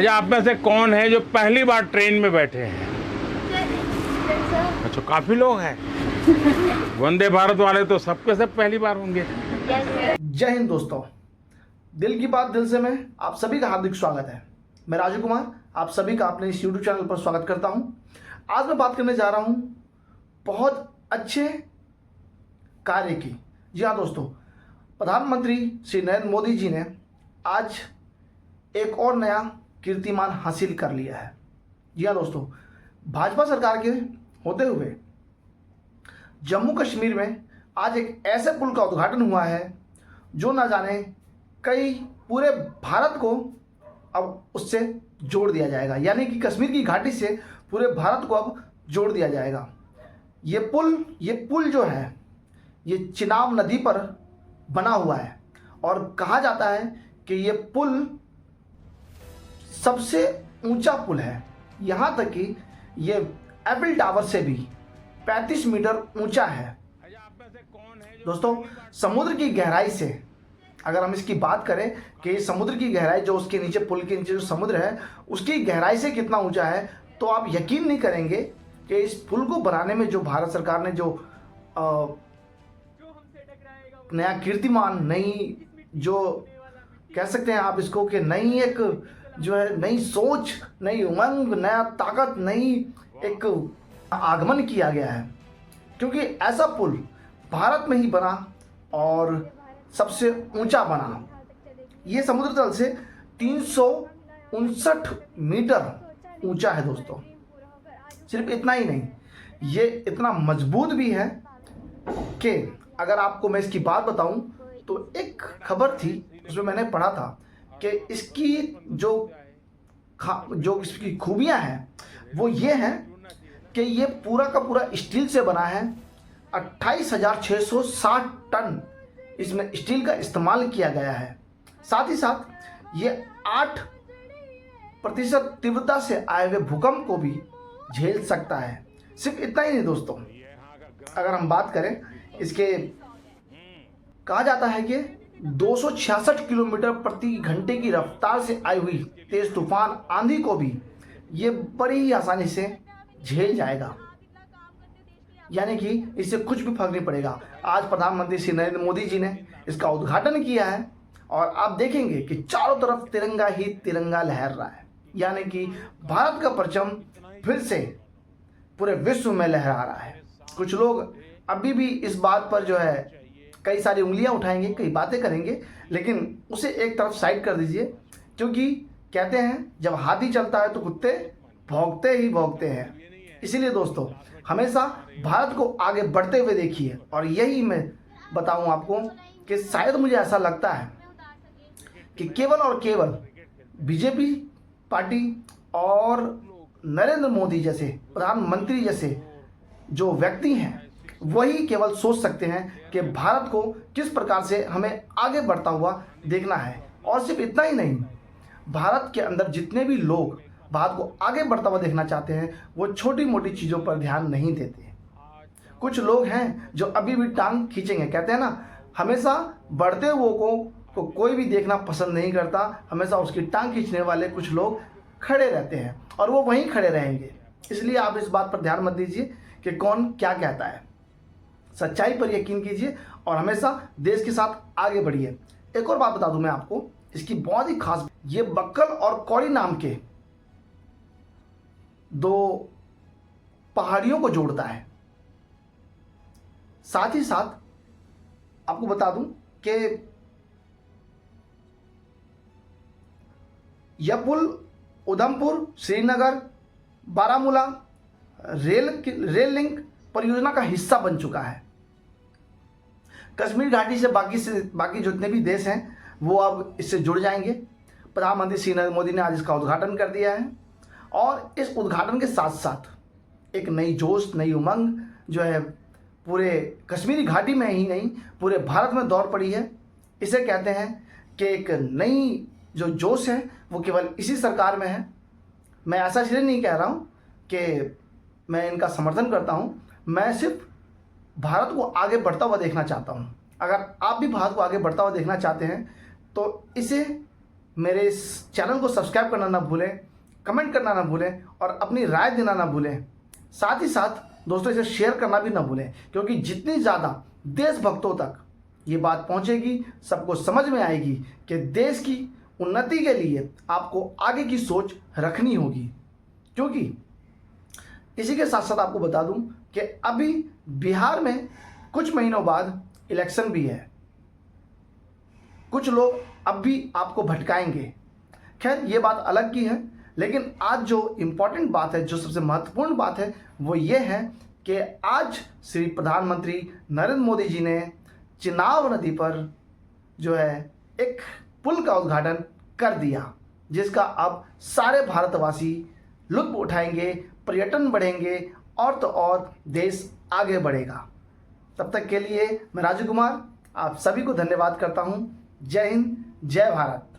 अच्छा, आप में से कौन है जो पहली बार ट्रेन में बैठे हैं? अच्छा, काफी लोग हैं। वंदे भारत वाले तो सबके सब पहली बार होंगे। जय हिंद दोस्तों, दिल की बात दिल से में आप सभी का हार्दिक स्वागत है। मैं राजू कुमार आप सभी का अपने इस यूट्यूब चैनल पर स्वागत करता हूं। आज मैं बात करने जा रहा हूं बहुत अच्छे कार्य की। जी हाँ दोस्तों, प्रधानमंत्री श्री नरेंद्र मोदी जी ने आज एक और नया कीर्तिमान हासिल कर लिया है। जी हाँ दोस्तों, भाजपा सरकार के होते हुए जम्मू कश्मीर में आज एक ऐसे पुल का उद्घाटन हुआ है जो ना जाने कई पूरे भारत को अब उससे जोड़ दिया जाएगा, यानी कि कश्मीर की घाटी से पूरे भारत को अब जोड़ दिया जाएगा। ये पुल जो है ये चिनाब नदी पर बना हुआ है और कहा जाता है कि ये पुल सबसे ऊंचा पुल है। यहाँ तक कि ये एफिल टावर से भी 35 मीटर ऊंचा है। दोस्तों, समुद्र की गहराई से अगर हम इसकी बात करें कि समुद्र की गहराई जो उसके नीचे, पुल के नीचे जो समुद्र है उसकी गहराई से कितना ऊंचा है, तो आप यकीन नहीं करेंगे कि इस पुल को बनाने में जो भारत सरकार ने जो नया कीर्तिमान, नई जो कह सकते हैं आप इसको कि नई एक जो है नई सोच, नई उमंग, नया ताकत, नई एक आगमन किया गया है, क्योंकि ऐसा पुल भारत में ही बना और सबसे ऊंचा बना। ये समुद्र तल से 359 मीटर ऊंचा है दोस्तों। सिर्फ इतना ही नहीं, ये इतना मजबूत भी है कि अगर आपको मैं इसकी बात बताऊं तो एक खबर थी उसमें मैंने पढ़ा था कि इसकी जो इसकी खूबियां हैं वो ये हैं कि ये पूरा का पूरा स्टील से बना है। 28,660 टन इसमें स्टील का इस्तेमाल किया गया है। साथ ही साथ ये 8% तीव्रता से आए हुए भूकंप को भी झेल सकता है। सिर्फ इतना ही नहीं दोस्तों, अगर हम बात करें इसके, कहा जाता है कि 266 किलोमीटर प्रति घंटे की रफ्तार से आई हुई तेज तूफान आंधी को भी ये बड़ी ही आसानी से झेल जाएगा, यानी कि इससे कुछ भी फर्क नहीं पड़ेगा। आज प्रधानमंत्री श्री नरेंद्र मोदी जी ने इसका उद्घाटन किया है और आप देखेंगे कि चारों तरफ तिरंगा ही तिरंगा लहर रहा है, यानी कि भारत का परचम फिर से पूरे विश्व में लहरा रहा है। कुछ लोग अभी भी इस बात पर जो है कई सारी उंगलियां उठाएंगे, कई बातें करेंगे, लेकिन उसे एक तरफ साइड कर दीजिए, क्योंकि कहते हैं जब हाथी चलता है तो कुत्ते भौंकते ही भौंकते हैं। इसीलिए दोस्तों, हमेशा भारत को आगे बढ़ते हुए देखिए। और यही मैं बताऊं आपको कि शायद मुझे ऐसा लगता है कि केवल और केवल बीजेपी पार्टी और नरेंद्र मोदी जैसे प्रधानमंत्री जैसे जो व्यक्ति हैं वही केवल सोच सकते हैं कि भारत को किस प्रकार से हमें आगे बढ़ता हुआ देखना है। और सिर्फ इतना ही नहीं, भारत के अंदर जितने भी लोग भारत को आगे बढ़ता हुआ देखना चाहते हैं वो छोटी मोटी चीज़ों पर ध्यान नहीं देते। कुछ लोग हैं जो अभी भी टांग खींचेंगे, कहते हैं ना, हमेशा बढ़ते हुए को कोई भी देखना पसंद नहीं करता, हमेशा उसकी टांग खींचने वाले कुछ लोग खड़े रहते हैं और वो वहीं खड़े रहेंगे। इसलिए आप इस बात पर ध्यान मत दीजिए कि कौन क्या कहता है। सच्चाई पर यकीन कीजिए और हमेशा देश के साथ आगे बढ़िए। एक और बात बता दूं मैं आपको, इसकी बहुत ही खास, ये बक्कल और कौड़ी नाम के दो पहाड़ियों को जोड़ता है। साथ ही साथ आपको बता दूं कि यह पुल उधमपुर, श्रीनगर, बारामूला रेल लिंक परियोजना का हिस्सा बन चुका है। कश्मीर घाटी से बाकी जितने भी देश हैं वो अब इससे जुड़ जाएंगे। प्रधानमंत्री श्री नरेंद्र मोदी ने आज इसका उद्घाटन कर दिया है और इस उद्घाटन के साथ साथ एक नई जोश, नई उमंग जो है पूरे कश्मीरी घाटी में ही नहीं पूरे भारत में दौड़ पड़ी है। इसे कहते हैं कि एक नई जो जोश है वो केवल इसी सरकार में है। मैं ऐसा इसलिए नहीं कह रहा हूँ कि मैं इनका समर्थन करता हूँ, मैं सिर्फ भारत को आगे बढ़ता हुआ देखना चाहता हूँ। अगर आप भी भारत को आगे बढ़ता हुआ देखना चाहते हैं तो इसे मेरे इस चैनल को सब्सक्राइब करना ना भूलें, कमेंट करना ना भूलें और अपनी राय देना ना भूलें। साथ ही साथ दोस्तों इसे शेयर करना भी ना भूलें, क्योंकि जितनी ज़्यादा देशभक्तों तक ये बात पहुंचेगी, सबको समझ में आएगी कि देश की उन्नति के लिए आपको आगे की सोच रखनी होगी। क्योंकि इसी के साथ साथ आपको बता दूं कि अभी बिहार में कुछ महीनों बाद इलेक्शन भी है। कुछ लोग अब भी आपको भटकाएंगे। खैर ये बात अलग की है, लेकिन आज जो इम्पोर्टेंट बात है, जो सबसे महत्वपूर्ण बात है, वो ये है कि आज श्री प्रधानमंत्री नरेंद्र मोदी जी ने चिनाब नदी पर जो है एक पुल का उद्घाटन कर दिया, जिसका अब सारे भारतवासी लुत्फ उठाएंगे, पर्यटन बढ़ेंगे और तो और देश आगे बढ़ेगा। तब तक के लिए मैं राजू कुमार आप सभी को धन्यवाद करता हूँ। जय हिंद, जय भारत।